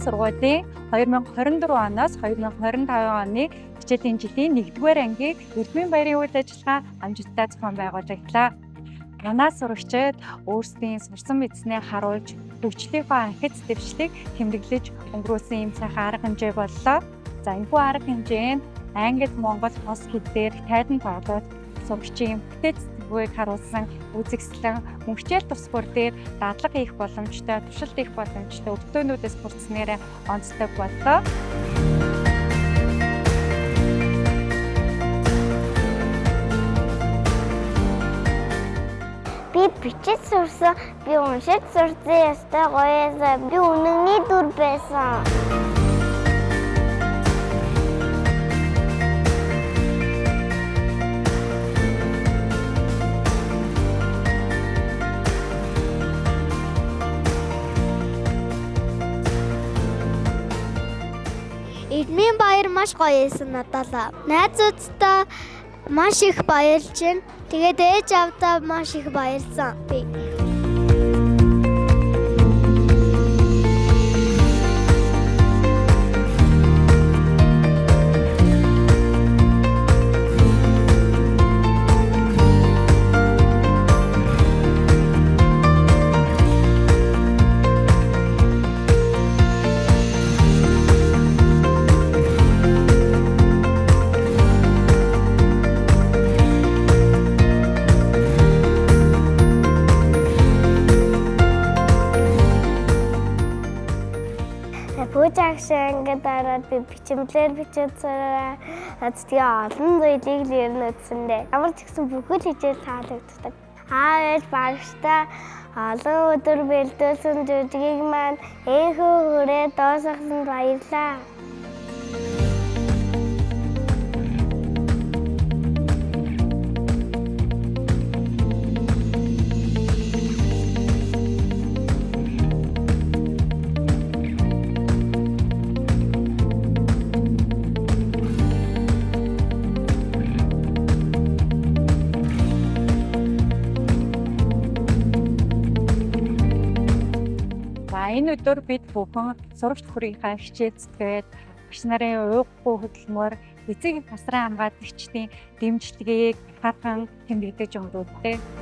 сургуулийн 2024 оноос 2025 оны хичээлийн жилийн 1-р ангийн Эрдмийн баярын үйл ажиллагаа амжилттай зохион байгуулагдлаа. Манай сурагчид өөрсдийн сурсан мэдснээ харуулж, хөгжлийнхөө анхиц дэвшлиг тэмдэглэж өнгөрөөсөн ийм сайхан арга хэмжээ боллоо. За энэхүү арга хэмжээнд англи, монгол, хос хэлээр тайдан тоглоод сурагчийн бүтэц сэтгэхүйг харуулсан үзэгслэн мөн хичээл тус бүр дээр дадлага хийх боломжтой, туршилт хийх боломжтой өвдөөнүүдээс бүрдснээр онцлог боллоо. Би бичиж сурсан, би уншиж сурсан, ястай гоёсан. Би үнэний дүр байсан. Эрдмийн баяр маш гоё байсан надад. Найзуудтай маш их баярлж байна. Тэгээд ээж авдаа маш их баярлсан би. Пүүжаагшаа ингээд дараад би бичмлэр бичээд сураа. Тэгээ олон зүйлийг л ер нь үзсэндээ. Ямар ч гэсэн бүгд хичээл таалагддаг. Ээж багштай олон өдөр бэлдүүлсэн жүжигийг маань ээхөө хүрээ дуусгасан баярлаа. Энэ өдөр бид бүхэн сурагч хүрийнхаа хичээл зүтгээд багш нарын ууггүй хөдөлмөр, эцэг тасрын хамгаалагчдын дэмжлэгийг хатан тэмдэглэж өнгөрүүлдэг.